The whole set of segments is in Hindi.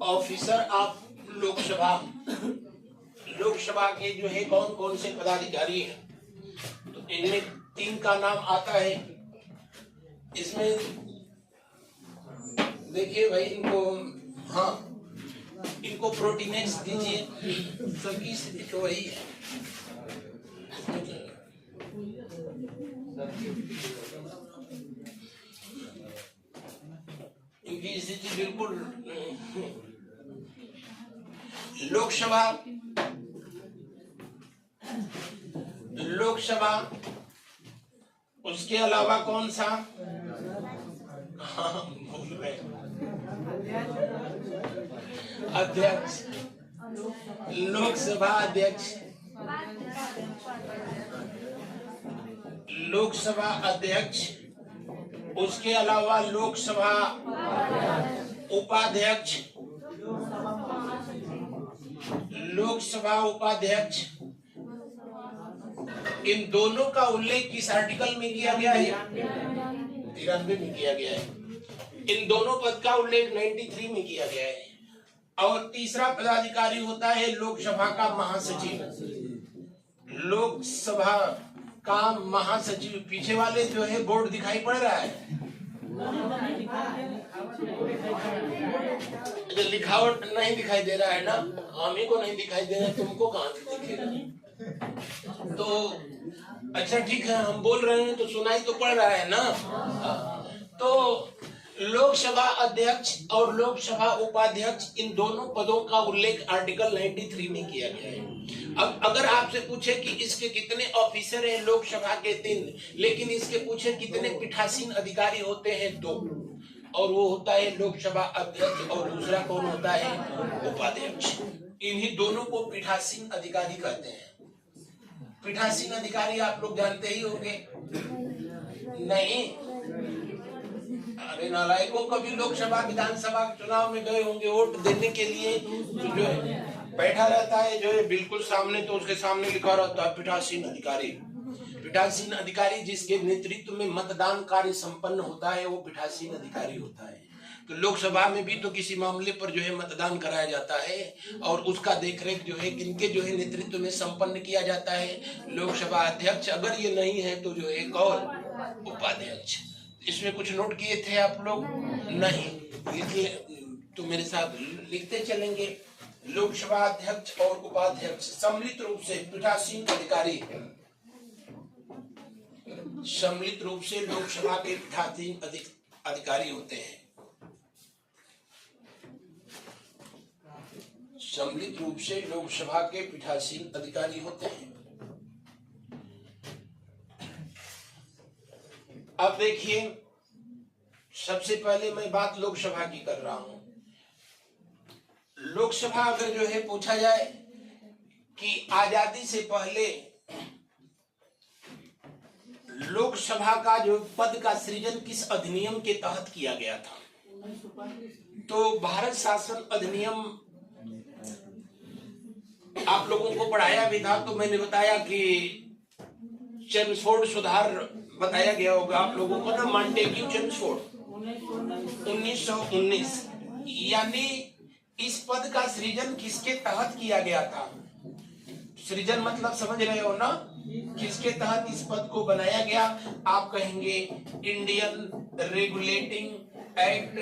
ऑफिसर ऑफ लोकसभा, लोकसभा के जो है कौन कौन से पदाधिकारी हैं, तो इनमें 3 का नाम आता है। इसमें देखिए भाई, इनको हाँ इनको प्रोटीनेक्स दीजिए, सबकी स्थिति तो वही है। इनकी स्थिति बिल्कुल लोकसभा, लोकसभा उसके अलावा कौन सा, हाँ भूल रहे, अध्यक्ष, लोकसभा अध्यक्ष, लोकसभा अध्यक्ष, उसके अलावा लोकसभा उपाध्यक्ष, लोकसभा उपाध्यक्ष, इन दोनों का उल्लेख किस आर्टिकल में किया गया है? 93 में किया गया है। इन दोनों पद का उल्लेख 93 में किया गया है। और तीसरा पदाधिकारी होता है लोकसभा का महासचिव। लोकसभा का महासचिव, पीछे वाले जो है बोर्ड दिखाई पड़ रहा है, लिखावट नहीं दिखाई दे रहा है ना, हमें को नहीं दिखाई दे रहा है, तुमको कहां से दिखेगा? तो अच्छा ठीक है, हम बोल रहे हैं तो सुनाई तो पड़ रहा है ना। तो लोकसभा अध्यक्ष और लोकसभा उपाध्यक्ष, इन दोनों पदों का उल्लेख आर्टिकल 93 में किया गया है। अब अगर आपसे पूछे कि इसके कितने ऑफिसर हैं, लोकसभा के 3, लेकिन इसके पूछे कितने पीठासीन अधिकारी होते हैं, 2, और वो होता है लोकसभा अध्यक्ष और दूसरा कौन होता है? उपाध्यक्ष। इन्हीं दोनों को पीठासीन अधिकारी कहते हैं। पीठासीन अधिकारी आप लोग जानते ही होंगे, नहीं? अरे नालायकों, कभी लोकसभा विधानसभा चुनाव में गए होंगे वोट देने के लिए, तो जो है बैठा रहता है जो है बिल्कुल सामने, तो उसके सामने लिखा रहता है पीठासीन अधिकारी। पीठासीन अधिकारी जिसके नेतृत्व में मतदान कार्य संपन्न होता है वो पीठासीन अधिकारी होता है। तो लोकसभा में भी तो किसी मामले पर जो है मतदान कराया जाता है और उसका देखरेख जो है किनके जो है नेतृत्व में संपन्न किया जाता है? लोकसभा अध्यक्ष। अगर ये नहीं है तो जो है कौन? उपाध्यक्ष। इसमें कुछ नोट किए थे आप लोग? नहीं, इसलिए तो मेरे साथ लिखते चलेंगे। लोकसभा अध्यक्ष और उपाध्यक्ष सम्मिलित रूप से पीठासीन अधिकारी, सम्मिलित रूप से लोकसभा के पीठासीन अधिकारी होते हैं। सम्मिलित रूप से लोकसभा के पीठासीन अधिकारी होते हैं। अब देखिए, सबसे पहले मैं बात लोकसभा की कर रहा हूं। लोकसभा अगर जो है पूछा जाए कि आजादी से पहले लोकसभा का जो पद का सृजन किस अधिनियम के तहत किया गया था, तो भारत शासन अधिनियम आप लोगों को पढ़ाया भी था। तो मैंने बताया कि चेम्सफोर्ड सुधार बताया गया होगा आप लोगों को ना, मॉन्टेग्यू चेम्सफोर्ड 1919। यानी इस पद का सृजन किसके तहत किया गया था? सृजन मतलब समझ रहे हो ना, किसके तहत इस पद को बनाया गया? आप कहेंगे इंडियन रेगुलेटिंग एक्ट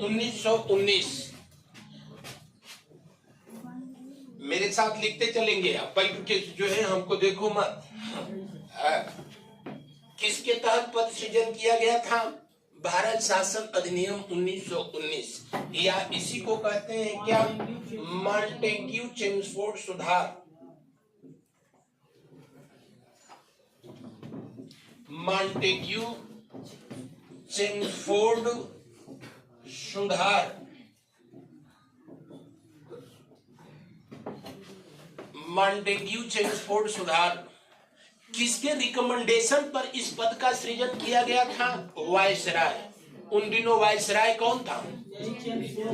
1919। मेरे साथ लिखते चलेंगे आप, बैठ के जो है हमको देखो मत। किसके तहत पद सृजन किया गया था? भारत शासन अधिनियम 1919, या इसी को कहते हैं क्या? मॉन्टेग्यू चेम्सफोर्ड सुधार। मॉन्टेग्यू चेम्सफोर्ड सुधार। मॉन्टेग्यू चेम्सफोर्ड सुधार किसके रिकमेंडेशन पर इस पद का सृजन किया गया था? वायसराय। उन दिनों वायसराय कौन था?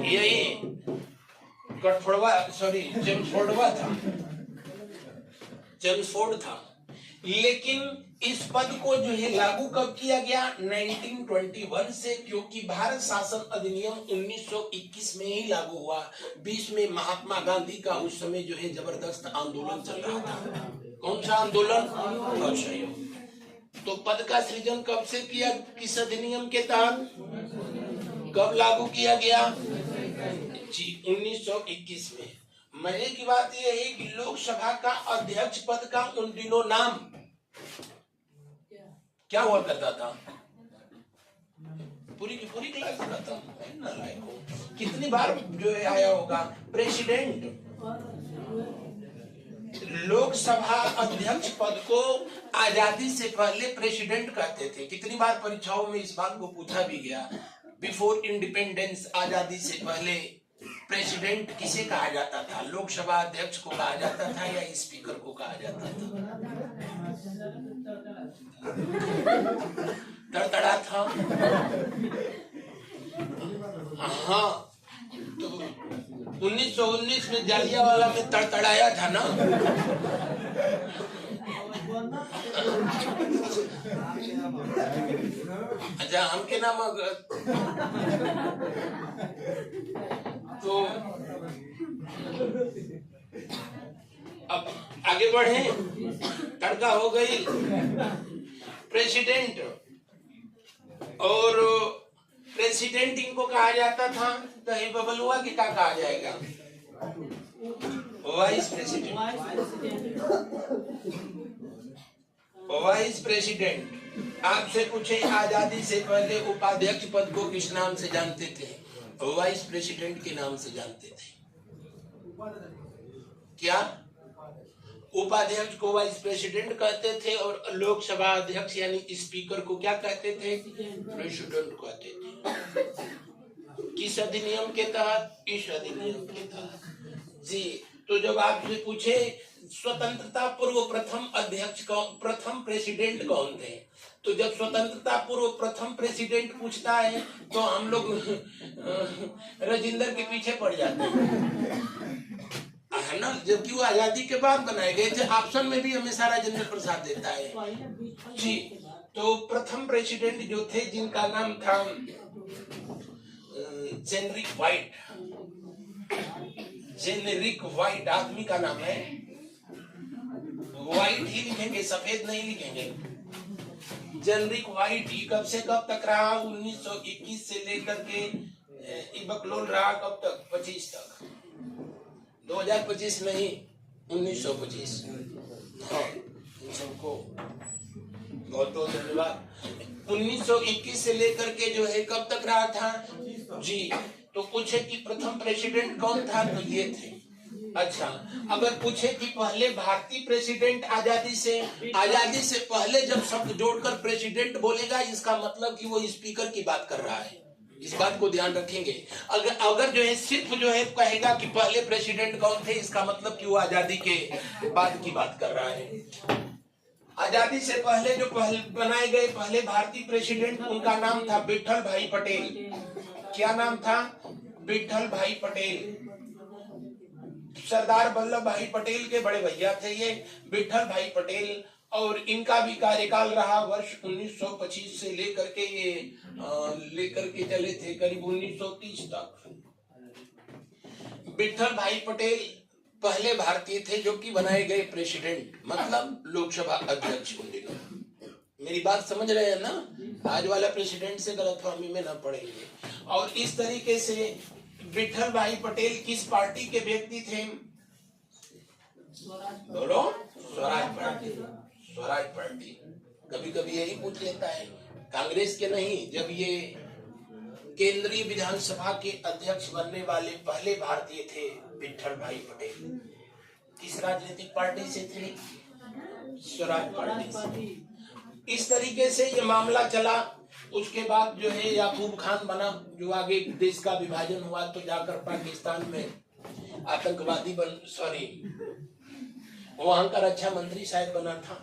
यही चेम्सफोर्ड था। लेकिन इस पद को जो है लागू कब किया गया? 1921 से, क्योंकि भारत शासन अधिनियम 1921 में ही लागू हुआ। 20 में महात्मा गांधी का उस समय जो है जबरदस्त आंदोलन चल रहा था। कौन सा आंदोलन? असहयोग। तो पद का सृजन कब से किया, किस अधिनियम के तहत, कब लागू किया गया? जी 1921 में। मजे की बात यह है कि लोकसभा का अध्यक्ष पद का उन दिनों नाम क्या हुआ करता था? पूरी की पूरी क्लास खत्म। कितनी बार जो है आया होगा प्रेसिडेंट। लोकसभा अध्यक्ष पद को आजादी से पहले प्रेसिडेंट कहते थे। कितनी बार परीक्षाओं में इस बात को पूछा भी गया। बिफोर इंडिपेंडेंस, आजादी से पहले प्रेसिडेंट किसे कहा जाता था? लोकसभा अध्यक्ष को कहा जाता था या स्पीकर को कहा जाता था? तड़तड़ा था। हाँ, तो 1919 में जालियांवाला में तड़तड़ाया था ना। अच्छा, हम के नाम तो अब आगे बढ़े। तड़का हो गई प्रेसिडेंट, और प्रेसिडेंट इनको कहा जाता था। तो ये बबलुआ की क्या कहा जाएगा? Vice president. Vice president. आपसे पूछे आजादी से पहले उपाध्यक्ष पद को किस नाम से जानते थे? वाइस प्रेसिडेंट के नाम से जानते थे। क्या? उपाध्यक्ष को वाइस प्रेसिडेंट कहते थे, और लोकसभा अध्यक्ष यानी स्पीकर को क्या कहते थे? प्रेसिडेंट कहते थे। किस अधिनियम के तहत? इस अधिनियम के तहत। जी, तो जब आपसे पूछे स्वतंत्रता पूर्व प्रथम अध्यक्ष कौन, प्रथम प्रेसिडेंट कौन थे, तो जब स्वतंत्रता पूर्व प्रथम प्रेसिडेंट पूछता है तो हम लोग राजेंद्र के पीछे पड़ जाते हैं, है ना। जबकि वो आजादी के बाद बनाए गए थे। ऑप्शन में भी हमेशा राजेंद्र प्रसाद देता है। जी, तो प्रथम प्रेसिडेंट जो थे, जिनका नाम था जेनरिक व्हाइट। जेनरिक व्हाइट आदमी का नाम है। व्हाइट ही लिखेंगे, सफेद नहीं लिखेंगे। जेनरिक व्हाइट ही कब से कब तक रहा? 1921 से लेकर के बकलोल रहा कब तक? 25 तक। 2025 नहीं, 1925। हाँ, सबको बहुत बहुत धन्यवाद। 1921 से लेकर के जो है कब तक रहा था? जी, तो पूछे कि प्रथम प्रेसिडेंट कौन था, तो ये थे। अच्छा, अगर पूछे कि पहले भारतीय प्रेसिडेंट आजादी से पहले जब शब्द जोड़कर प्रेसिडेंट बोलेगा, इसका मतलब कि वो स्पीकर की बात कर रहा है। इस बात को ध्यान रखेंगे। अगर जो है सिर्फ जो है कहेगा कि पहले प्रेसिडेंट कौन थे, इसका मतलब कि वो आजादी के बाद की बात कर रहा है। आजादी से पहले जो बनाए गए पहले भारतीय प्रेसिडेंट, उनका नाम था विठल भाई पटेल। क्या नाम था? विठल भाई पटेल। सरदार वल्लभ भाई पटेल के बड़े भैया थे ये विठल भाई पटेल, और इनका भी कार्यकाल रहा वर्ष 1925 से लेकर के चले थे करीब 1930 तक। विठल भाई पटेल पहले भारतीय थे जो कि बनाए गए प्रेसिडेंट, मतलब लोकसभा अध्यक्ष उन दिनों। मेरी बात समझ रहे हैं ना? आज वाला प्रेसिडेंट से गलतफहमी में ना पड़ेंगे। और इस तरीके से विठल भाई पटेल किस पार्टी के व्यक्ति थे? बोलो, स्वराज पार्टी। स्वराज पार्टी। कभी कभी यही पूछ लेता है, कांग्रेस के नहीं। जब ये केंद्रीय विधानसभा के अध्यक्ष बनने वाले पहले भारतीय थे विठल भाई पटेल, किस राजनीतिक पार्टी से थे? स्वराज पार्टी से। इस तरीके से ये मामला चला। उसके बाद जो है याकूब खान बना, जो आगे देश का विभाजन हुआ तो जाकर पाकिस्तान में आतंकवादी वहां का रक्षा मंत्री शायद बना था।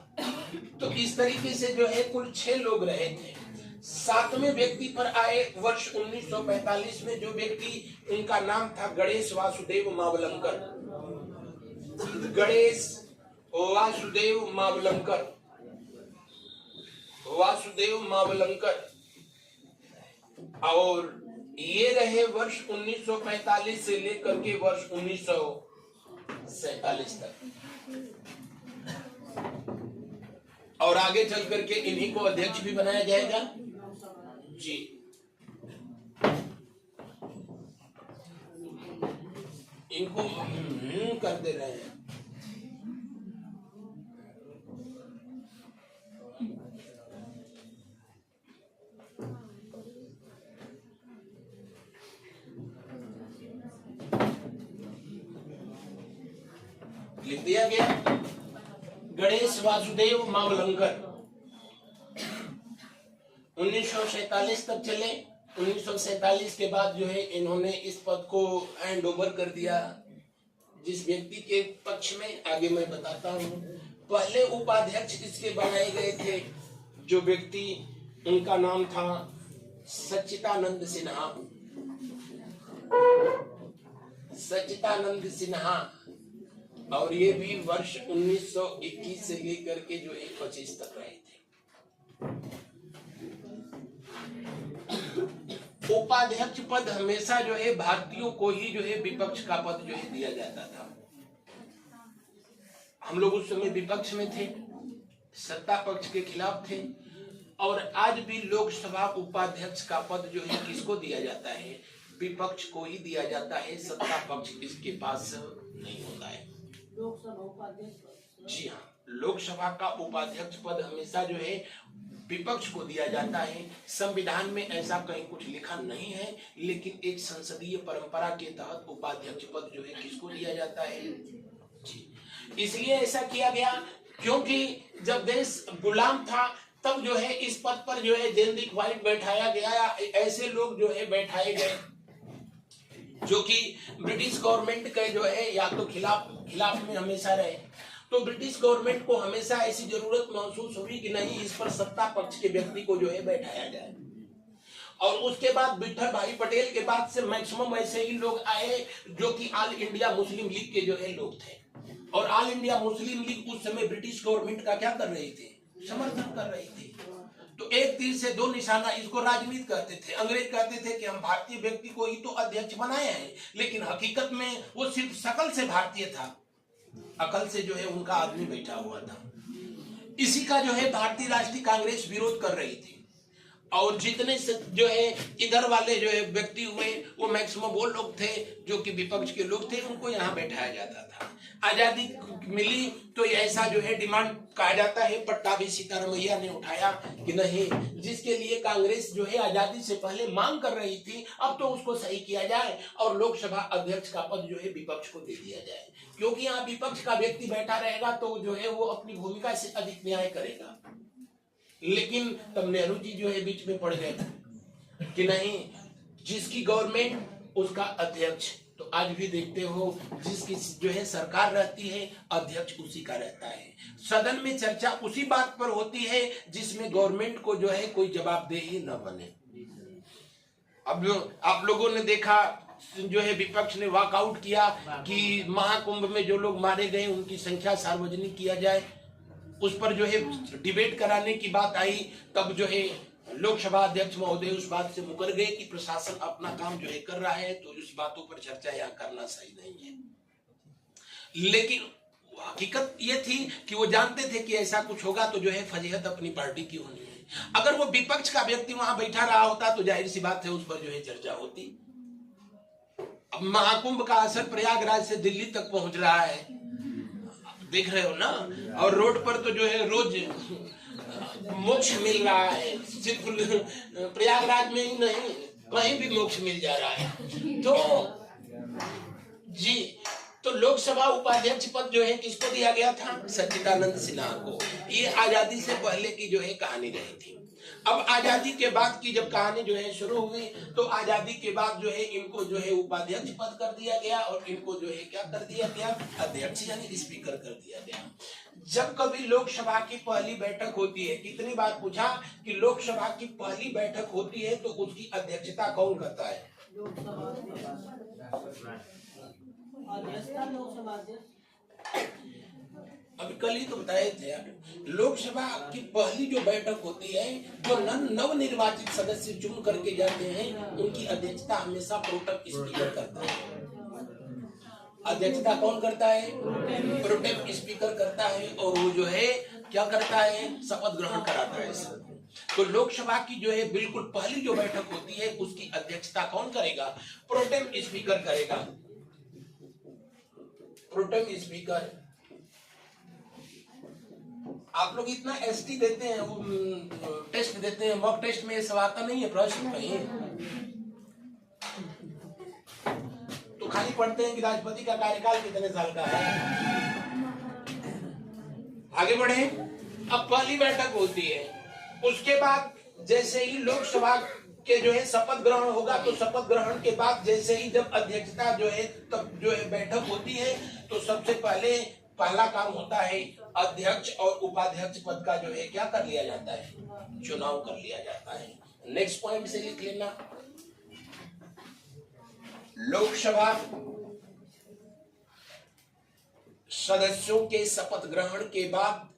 तो इस तरीके से जो है कुल 6 लोग रहे थे। 7वें व्यक्ति पर आए वर्ष 1945 में, जो व्यक्ति, उनका नाम था गणेश वासुदेव मावलंकर। गणेश वासुदेव मावलंकर। वासुदेव मावलंकर, और ये रहे वर्ष 1945 से लेकर के वर्ष 1947 तक, और आगे चल करके इन्हीं को अध्यक्ष भी बनाया जाएगा जी। इनको कर दे रहे हैं। लिख दिया गया। गणेश वासुदेव मावलंकर 1947 तक चले। 1947 के बाद जो है इन्होंने इस पद को हैंड ओवर कर दिया जिस व्यक्ति के पक्ष में, आगे मैं बताता हूँ। पहले उपाध्यक्ष इसके बनाए गए थे, जो व्यक्ति, उनका नाम था सच्चिदानंद सिन्हा। सच्चिदानंद सिन्हा, और ये भी वर्ष 1921 से लेकर के जो है 25 तक रहे थे। उपाध्यक्ष पद हमेशा जो है भारतीयों को ही जो है विपक्ष का पद जो है दिया जाता था। हम लोग उस समय विपक्ष में थे, सत्ता पक्ष के खिलाफ थे, और आज भी लोकसभा उपाध्यक्ष का पद जो है किसको दिया जाता है? विपक्ष को ही दिया जाता है। सत्ता पक्ष इसके पास नहीं होता है। लोकसभा उपाध्यक्ष, जी हाँ, लोकसभा का उपाध्यक्ष पद हमेशा जो है विपक्ष को दिया जाता है। संविधान में ऐसा कहीं कुछ लिखा नहीं है, लेकिन एक संसदीय परंपरा के तहत उपाध्यक्ष पद जो है किसको दिया जाता है जी। इसलिए ऐसा किया गया क्योंकि जब देश गुलाम था तब जो है इस पद पर जो है जेनरिक वाइट बैठाया गया, ऐसे लोग जो है बैठाए गए जो कि ब्रिटिश गवर्नमेंट के जो है या तो खिलाफ में हमेशा रहे। तो ब्रिटिश गवर्नमेंट को हमेशा ऐसी जरूरत महसूस हुई कि नहीं, इस पर सत्ता पक्ष के व्यक्ति को जो है बैठाया जाए। और उसके बाद विठल भाई पटेल के बाद से मैक्सिमम ऐसे ही लोग आए जो कि ऑल इंडिया मुस्लिम लीग के जो है लोग थे। और ऑल इंडिया मुस्लिम लीग उस समय ब्रिटिश गवर्नमेंट का क्या कर रही थी? समर्थन कर रही थी। तो एक तीर से दो निशाना, इसको राजनीति कहते थे। अंग्रेज कहते थे कि हम भारतीय व्यक्ति को ही तो अध्यक्ष बनाए हैं, लेकिन हकीकत में वो सिर्फ शकल से भारतीय था, अकल से जो है उनका आदमी बैठा हुआ था। इसी का जो है भारतीय राष्ट्रीय कांग्रेस विरोध कर रही थी। और जितने जो है इधर वाले जो है व्यक्ति हुए वो मैक्सिमम वो लोग थे जो कि विपक्ष के लोग थे, उनको यहाँ बैठाया जाता था। आजादी मिली तो ऐसा जो है डिमांड कहा जाता है, पट्टाभी सीतारमैया ने उठाया कि नहीं, जिसके लिए कांग्रेस जो है आजादी से पहले मांग कर रही थी, अब तो उसको सही किया जाए और लोकसभा अध्यक्ष का पद जो है विपक्ष को दे दिया जाए। क्योंकि यहाँ विपक्ष का व्यक्ति बैठा रहेगा तो जो है वो अपनी भूमिका से अधिक न्याय करेगा। लेकिन तब नेहरू जी जो है बीच में पड़ गए कि नहीं, जिसकी गवर्नमेंट उसका अध्यक्ष। तो आज भी देखते हो जिसकी जो है सरकार रहती है, अध्यक्ष उसी का रहता है। सदन में चर्चा उसी बात पर होती है जिसमें गवर्नमेंट को जो है कोई जवाबदेही न बने। अब आप लोगों ने देखा जो है विपक्ष ने वॉकआउट किया कि महाकुंभ में जो लोग मारे गए उनकी संख्या सार्वजनिक किया जाए। उस पर जो है डिबेट कराने की बात आई, तब जो है लोकसभा अध्यक्ष महोदय उस बात से मुकर गए कि प्रशासन अपना काम जो है कर रहा है, तो इस बातों पर चर्चा यहाँ करना सही नहीं है। लेकिन हकीकत ये थी कि वो जानते थे कि ऐसा कुछ होगा तो जो है फजीहत अपनी पार्टी की होनी है। अगर वो विपक्ष का व्यक्ति वहां बैठा रहा होता तो जाहिर सी बात है उस पर जो है चर्चा होती। अब महाकुंभ का असर प्रयागराज से दिल्ली तक पहुंच रहा है, देख रहे हो ना। और रोड पर तो जो है रोज मोक्ष मिल रहा है, सिर्फ प्रयागराज में ही नहीं, कहीं भी मोक्ष मिल जा रहा है। तो जी, तो लोकसभा उपाध्यक्ष पद जो है किसको दिया गया था? सच्चिदानंद सिन्हा को। ये आजादी से पहले की जो है कहानी रही थी। अब आजादी के बाद की जब कहानी जो है शुरू हुई तो आजादी के बाद जो है इनको जो है उपाध्यक्ष पद कर दिया गया और इनको जो है क्या कर दिया गया? अध्यक्ष यानी स्पीकर कर दिया गया। जब कभी लोकसभा की पहली बैठक होती है, कितनी बार पूछा कि लोकसभा की पहली बैठक होती है तो उसकी अध्यक्षता कौन करता है? अभी कल ही तो बताए थे यार, लोकसभा की पहली जो बैठक होती है, जो नव निर्वाचित सदस्य चुन करके जाते हैं, उनकी अध्यक्षता हमेशा प्रोटेम स्पीकर करता है। अध्यक्षता कौन करता है? प्रोटेम स्पीकर करता है, और वो जो है क्या करता है? शपथ ग्रहण कराता है सबको। तो लोकसभा की जो है बिल्कुल पहली जो बैठक होती है, उसकी अध्यक्षता कौन करेगा? प्रोटेम स्पीकर करेगा। Pro tem speaker. आप लोग इतना एसटी देते हैं, टेस्ट देते हैं, मॉक टेस्ट में सब आता नहीं है प्रश्न कहीं, तो खाली पढ़ते हैं कि राष्ट्रपति का कार्यकाल कितने साल का है। आगे बढ़े। अब पहली बैठक होती है, उसके बाद जैसे ही लोकसभा के जो है शपथ ग्रहण होगा, तो शपथ ग्रहण के बाद जैसे ही जब अध्यक्षता जो है तब जो है बैठक होती है, तो सबसे पहला काम होता है अध्यक्ष और उपाध्यक्ष पद का जो है क्या कर लिया जाता है? चुनाव कर लिया जाता है। नेक्स्ट पॉइंट से लिख लेना। लोकसभा सदस्यों के शपथ ग्रहण के बाद,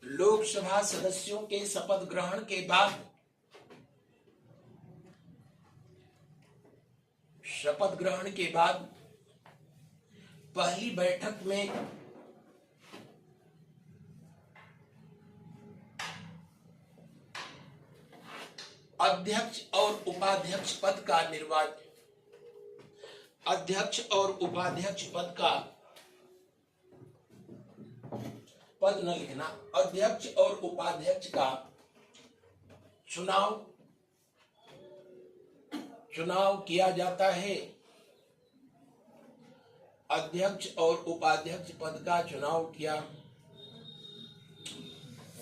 लोकसभा सदस्यों के शपथ ग्रहण के बाद शपथ ग्रहण के बाद पहली बैठक में अध्यक्ष और उपाध्यक्ष पद का निर्वाचन, अध्यक्ष और उपाध्यक्ष पद का, पद न लिखना, अध्यक्ष और उपाध्यक्ष का चुनाव किया जाता है। अध्यक्ष और उपाध्यक्ष पद का चुनाव किया,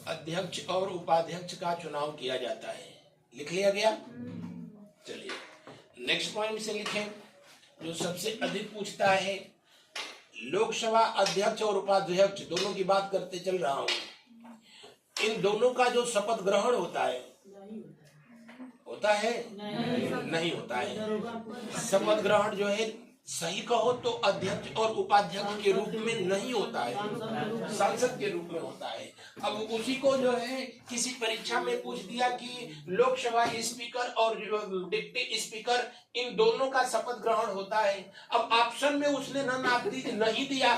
अध्यक्ष और उपाध्यक्ष का चुनाव किया जाता है। लिख लिया गया? चलिए नेक्स्ट पॉइंट से लिखें, जो सबसे अधिक पूछता है। लोकसभा अध्यक्ष और उपाध्यक्ष दोनों की बात करते चल रहा हूं। इन दोनों का जो शपथ ग्रहण होता है, होता है? नहीं होता है। शपथ ग्रहण जो है सही कहो तो अध्यक्ष और उपाध्यक्ष के रूप में नहीं होता है, सांसद के रूप में होता है। अब उसी को जो है किसी परीक्षा में पूछ दिया कि लोकसभा स्पीकर और डिप्टी स्पीकर इन दोनों का शपथ ग्रहण होता है। अब ऑप्शन में उसने नन ऑफ नहीं दिया,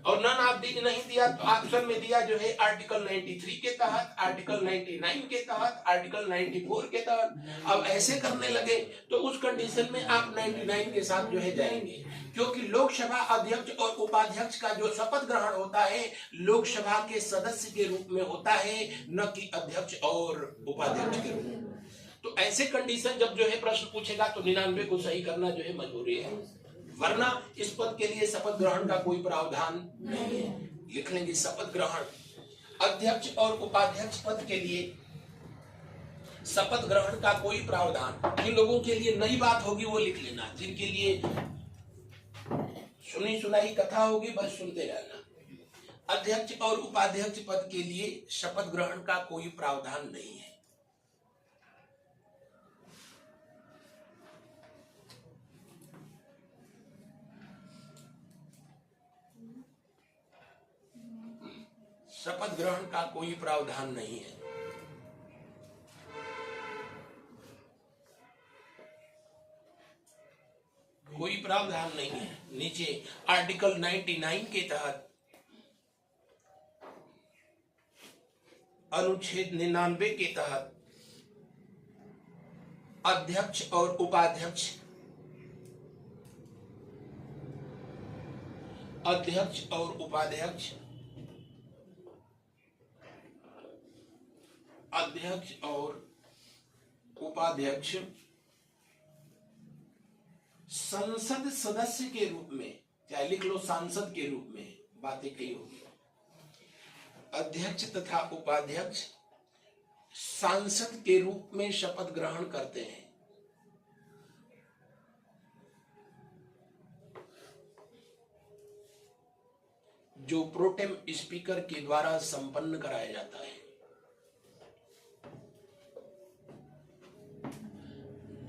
और नन ऑफ नहीं दिया तो ऑप्शन में दिया जो है आर्टिकल 93 के तहत, आर्टिकल 99 के तहत, आर्टिकल 94 के तहत। अब ऐसे करने लगे तो उस कंडीशन में आप 99 के साथ जो है जाएंगे, क्योंकि लोकसभा अध्यक्ष और उपाध्यक्ष का जो शपथ ग्रहण होता है लोकसभा के सदस्य के रूप में होता है, न कि अध्यक्ष और उपाध्यक्ष के रूप में। तो ऐसे कंडीशन जब जो है प्रश्न पूछेगा तो 99 को सही करना जो है मजबूरी है, वरना इस पद के लिए शपथ ग्रहण का कोई प्रावधान नहीं है। लिख लेंगे शपथ ग्रहण। अध्यक्ष और उपाध्यक्ष पद के लिए शपथ ग्रहण का कोई प्रावधान, जिन लोगों के लिए नई बात होगी वो लिख लेना, जिनके लिए सुनी सुनाई कथा होगी बस सुनते रहना। अध्यक्ष और उपाध्यक्ष पद के लिए शपथ ग्रहण का कोई प्रावधान नहीं है। शपथ ग्रहण का कोई प्रावधान नहीं है। कोई प्रावधान नहीं है। नीचे आर्टिकल 99 के तहत, अनुच्छेद 99 के तहत अध्यक्ष और उपाध्यक्ष, अध्यक्ष और उपाध्यक्ष, अध्यक्ष और उपाध्यक्ष संसद सदस्य के रूप में, चाहे लिख लो सांसद के रूप में, बातें कही होगी। अध्यक्ष तथा उपाध्यक्ष सांसद के रूप में शपथ ग्रहण करते हैं। जो प्रोटेम स्पीकर के द्वारा संपन्न कराया जाता है।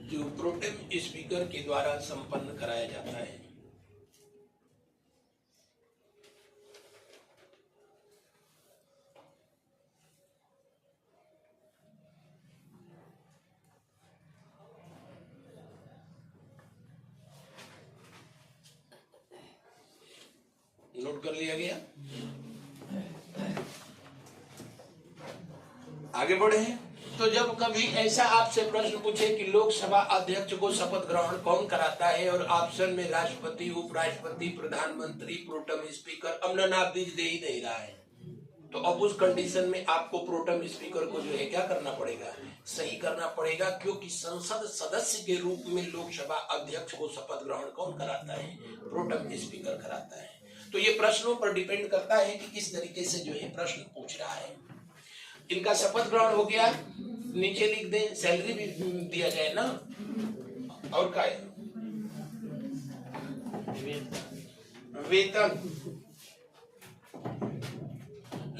जो प्रोटेम स्पीकर के द्वारा संपन्न कराया जाता है। कर लिया गया। आगे बढ़े। तो जब कभी ऐसा आपसे प्रश्न पूछे कि लोकसभा अध्यक्ष को शपथ ग्रहण कौन कराता है और ऑप्शन में राष्ट्रपति, उपराष्ट्रपति, प्रधानमंत्री, प्रोटेम स्पीकर, अब आप बीज दे ही नहीं रहा है, तो अब उस कंडीशन में आपको प्रोटेम स्पीकर को जो है क्या करना पड़ेगा, सही करना पड़ेगा, क्योंकि संसद सदस्य के रूप में लोकसभा अध्यक्ष को शपथ ग्रहण कौन कराता है, प्रोटेम स्पीकर कराता है। तो ये प्रश्नों पर डिपेंड करता है कि किस तरीके से जो है प्रश्न पूछ रहा है। इनका शपथ ग्रहण हो गया, नीचे लिख दें, सैलरी भी दिया जाए ना, और क्या है, वेतन।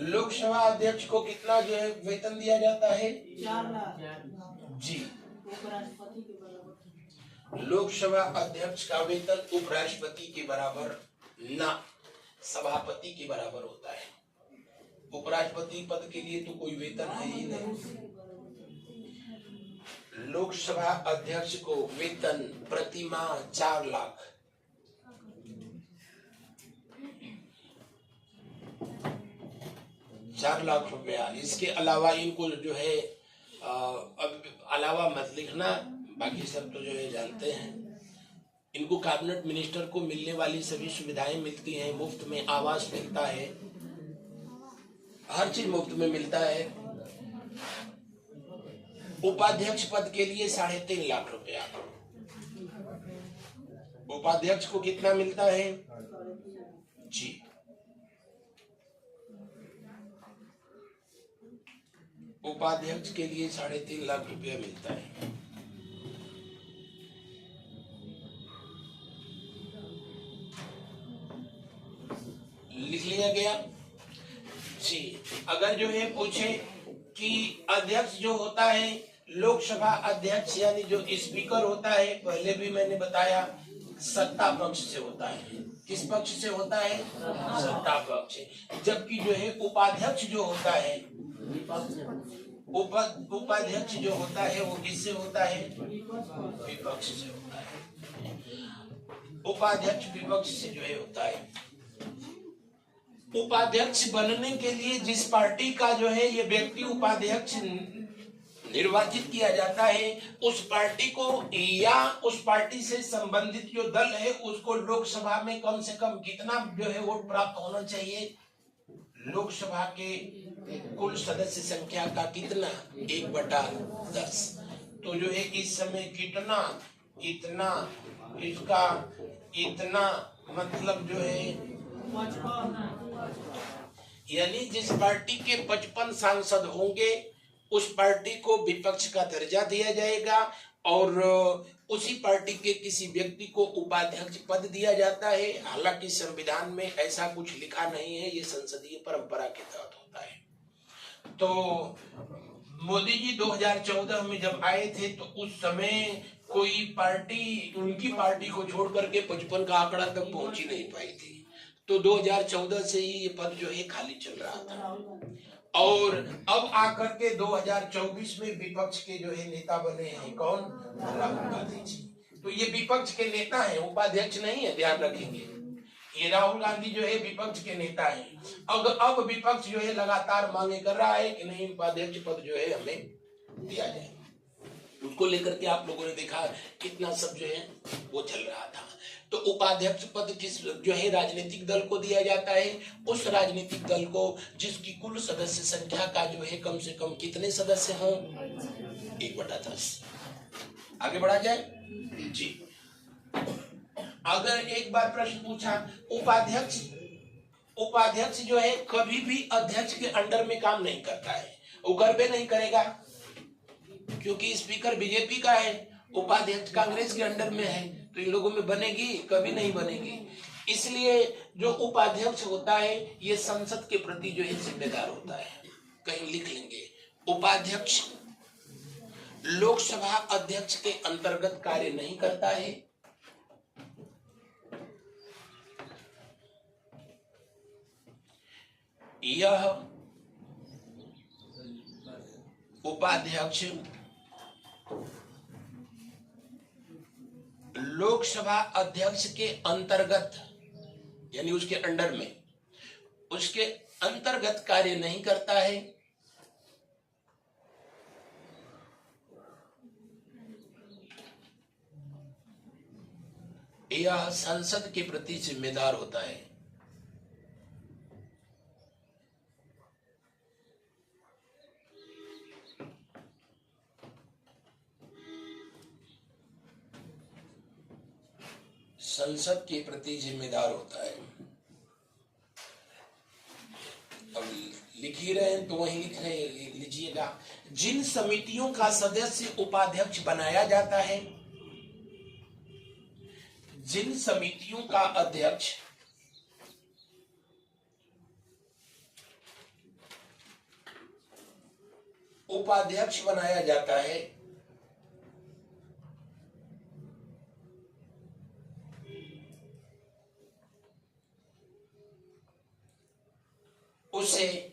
लोकसभा अध्यक्ष को कितना जो है वेतन दिया जाता है, 4 लाख जी। उपराष्ट्रपति के बराबर। लोकसभा अध्यक्ष का वेतन उपराष्ट्रपति के बराबर ना, सभापति के बराबर होता है। उपराष्ट्रपति पद के लिए तो कोई वेतन है ही नहीं। लोकसभा अध्यक्ष को वेतन प्रति माह 4 लाख। ₹4 लाख। इसके अलावा इनको जो है अब अलावा मत लिखना, बाकी सब तो जो है जानते हैं। इनको कैबिनेट मिनिस्टर को मिलने वाली सभी सुविधाएं मिलती हैं, मुफ्त में आवास मिलता है, हर चीज मुफ्त में मिलता है। उपाध्यक्ष पद के लिए ₹3.5 लाख। उपाध्यक्ष को कितना मिलता है जी, उपाध्यक्ष के लिए ₹3.5 लाख मिलता है। लिख लिया गया जी। अगर जो है पूछे कि अध्यक्ष जो होता है, लोकसभा अध्यक्ष यानी जो स्पीकर होता है, पहले भी मैंने बताया सत्ता पक्ष से होता है। किस पक्ष से होता है, सत्ता पक्ष। जबकि जो है उपाध्यक्ष जो होता है, उपाध्यक्ष जो होता है वो किससे होता है, विपक्ष से होता है। उपाध्यक्ष विपक्ष से जो है होता है। उपाध्यक्ष बनने के लिए जिस पार्टी का जो है ये व्यक्ति उपाध्यक्ष निर्वाचित किया जाता है, उस पार्टी को या उस पार्टी से संबंधित जो दल है उसको लोकसभा में कम से कम कितना जो है वोट प्राप्त होना चाहिए, लोकसभा के कुल सदस्य संख्या का कितना, 1/10। तो जो है इस समय कितना, इतना, इसका इतना, मतलब जो है यानी जिस पार्टी के 55 सांसद होंगे उस पार्टी को विपक्ष का दर्जा दिया जाएगा और उसी पार्टी के किसी व्यक्ति को उपाध्यक्ष पद दिया जाता है। हालांकि संविधान में ऐसा कुछ लिखा नहीं है, ये संसदीय परंपरा के तहत होता है। तो मोदी जी 2014 में जब आए थे तो उस समय कोई पार्टी उनकी पार्टी को छोड़ करके 55 का आंकड़ा तक पहुंच ही नहीं पाई थी। तो 2014 से ही ये पद जो है खाली चल रहा था और अब आकर के 2024 में विपक्ष के जो है नेता बने हैं कौन, राहुल गांधी जी। तो ये विपक्ष के नेता हैं, उपाध्यक्ष नहीं है, ध्यान रखेंगे। ये राहुल गांधी जो है विपक्ष के नेता हैं। अब विपक्ष जो है लगातार मांगे कर रहा है कि नहीं उपाध्यक्ष पद जो है हमें दिया जाए। उसको लेकर के आप लोगों ने देखा कितना सब जो है वो चल रहा था। तो उपाध्यक्ष पद किस जो है राजनीतिक दल को दिया जाता है, उस राजनीतिक दल को जिसकी कुल सदस्य संख्या का जो है कम से कम कितने सदस्य हों, 1/10। आगे बढ़ा जाए जी। अगर एक बार प्रश्न पूछा, उपाध्यक्ष जो है कभी भी अध्यक्ष के अंडर में काम नहीं करता है, वो गर्वे नहीं करेगा क्योंकि स्पीकर बीजेपी का है, उपाध्यक्ष कांग्रेस के अंडर में है, तो इन लोगों में बनेगी, कभी नहीं बनेगी। इसलिए जो उपाध्यक्ष होता है ये संसद के प्रति जो है जिम्मेदार होता है। कहीं लिख लेंगे, उपाध्यक्ष लोकसभा अध्यक्ष के अंतर्गत कार्य नहीं करता है, यह उपाध्यक्ष लोकसभा अध्यक्ष के अंतर्गत यानी उसके अंडर में उसके अंतर्गत कार्य नहीं करता है, या संसद के प्रति जिम्मेदार होता है। संसद के प्रति जिम्मेदार होता है। अब लिख ही रहे हैं तो वही लीजिएगा। जिन समितियों का सदस्य उपाध्यक्ष बनाया जाता है, जिन समितियों का अध्यक्ष उपाध्यक्ष बनाया जाता है, उसे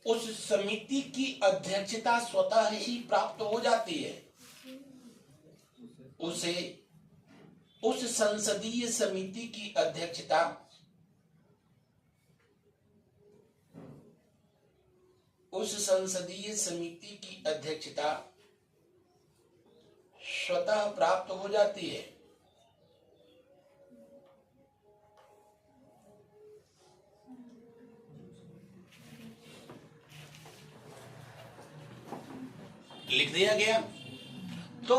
उस समिति की अध्यक्षता स्वतः ही प्राप्त हो जाती है। उसे उस संसदीय समिति की अध्यक्षता स्वतः प्राप्त हो जाती है। लिख दिया गया। तो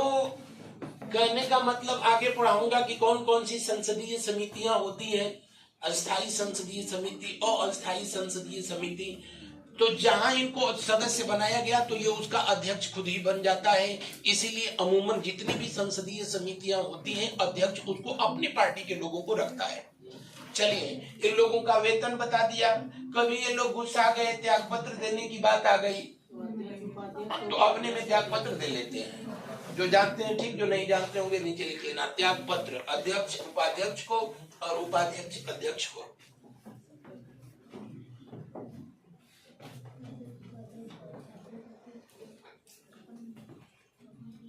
कहने का मतलब आगे पढ़ाऊंगा कि कौन कौन सी संसदीय समितियां होती हैं, अस्थायी संसदीय समिति और अस्थायी संसदीय समिति। तो जहां इनको सदस्य बनाया गया तो ये उसका अध्यक्ष खुद ही बन जाता है। इसीलिए अमूमन जितनी भी संसदीय समितियां होती हैं, अध्यक्ष उसको अपनी पार्टी के लोगों को रखता है। चलिए, इन लोगों का वेतन बता दिया। कभी ये लोग गुस्सा गए, त्याग पत्र देने की बात आ गई तो अपने में त्याग पत्र दे लेते हैं। जो जानते हैं ठीक, जो नहीं जानते होंगे नीचे लिख लेना। त्याग पत्र अध्यक्ष उपाध्यक्ष को और उपाध्यक्ष अध्यक्ष को।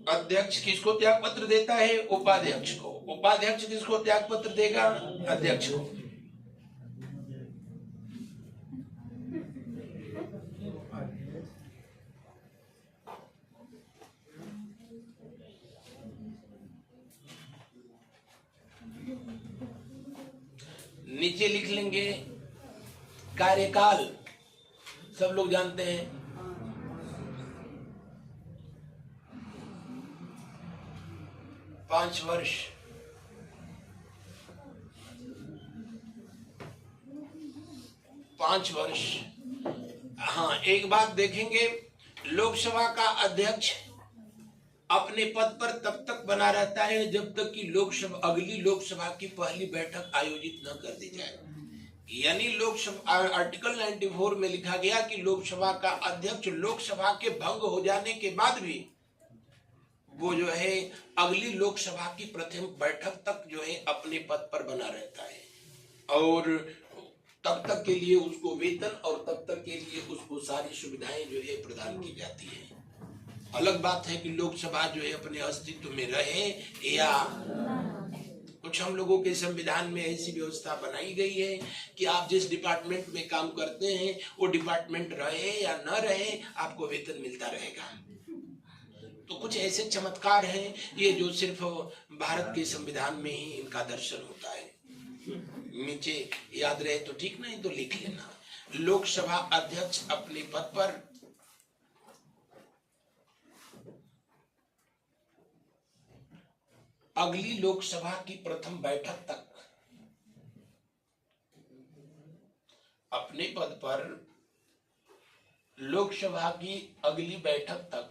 अध्यक्ष किसको त्याग पत्र देता है? उपाध्यक्ष को। उपाध्यक्ष किसको त्याग पत्र देगा? अध्यक्ष को। नीचे लिख लेंगे कार्यकाल, सब लोग जानते हैं। 5 वर्ष। हाँ, एक बात देखेंगे, लोकसभा का अध्यक्ष अपने पद पर तब तक बना रहता है जब तक कि अगली लोकसभा की पहली बैठक आयोजित न कर दी जाए। यानी लोकसभा आर्टिकल 94 में लिखा गया कि लोकसभा का अध्यक्ष लोकसभा के भंग हो जाने के बाद भी वो जो है अगली लोकसभा की प्रथम बैठक तक जो है अपने पद पर बना रहता है और तब तक के लिए उसको वेतन और तब तक के लिए उसको सारी सुविधाएं जो है प्रदान की जाती है। अलग बात है कि लोकसभा जो है अपने अस्तित्व में रहे या कुछ हम लोगों के संविधान में ऐसी व्यवस्था बनाई गई है कि आप जिस डिपार्टमेंट में काम करते हैं वो डिपार्टमेंट रहे या न रहे आपको वेतन मिलता रहेगा। तो कुछ ऐसे चमत्कार हैं ये जो सिर्फ भारत के संविधान में ही इनका दर्शन होता है। नीचे याद रहे तो ठीक, नहीं तो लिख लेना। लोकसभा अध्यक्ष अपने पद पर अगली लोकसभा की प्रथम बैठक तक अपने पद पर लोकसभा की अगली बैठक तक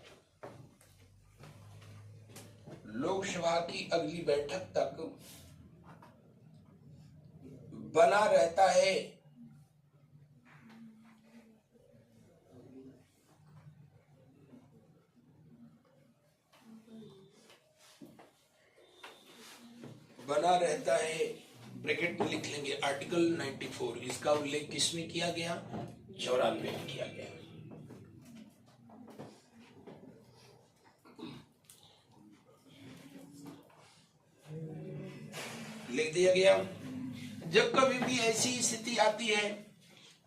बना रहता है। ब्रैकेट में लिख लेंगे आर्टिकल 94। इसका उल्लेख किसमें किया गया? 94 में किया गया। लिख दिया गया। जब कभी भी ऐसी स्थिति आती है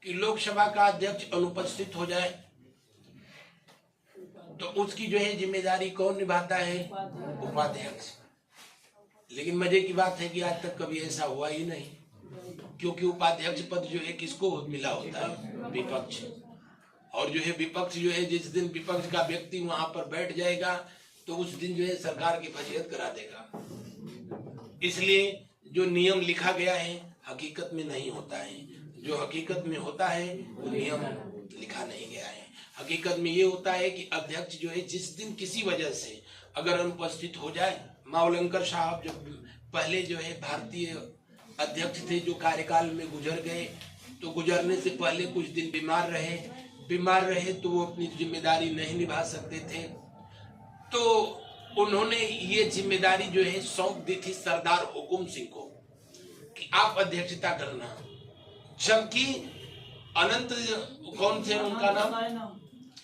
कि लोकसभा का अध्यक्ष अनुपस्थित हो जाए तो उसकी जो है जिम्मेदारी कौन निभाता है? उपाध्यक्ष। लेकिन मजे की बात है कि आज तक कभी ऐसा हुआ ही नहीं, क्योंकि उपाध्यक्ष पद जो है किसको मिला होता है? विपक्ष। और जो है विपक्ष जो है, जिस दिन विपक्ष का व्यक्ति वहां पर बैठ जाएगा तो उस दिन जो है सरकार की फजीहत करा देगा। इसलिए जो नियम लिखा गया है हकीकत में नहीं होता है, जो हकीकत में होता है वो नियम लिखा नहीं गया है। हकीकत में ये होता है कि अध्यक्ष जो है जिस दिन किसी वजह से अगर अनुपस्थित हो जाए, मावलंकर साहब जो पहले जो है भारतीय अध्यक्ष थे, जो कार्यकाल में गुजर गए, तो गुजरने से पहले कुछ दिन बीमार रहे तो वो अपनी जिम्मेदारी नहीं निभा सकते थे, तो उन्होंने ये जिम्मेदारी जो है सौंप दी थी सरदार हुकुम सिंह को कि आप अध्यक्षता करना। जबकि अनंत कौन थे उनका नाम?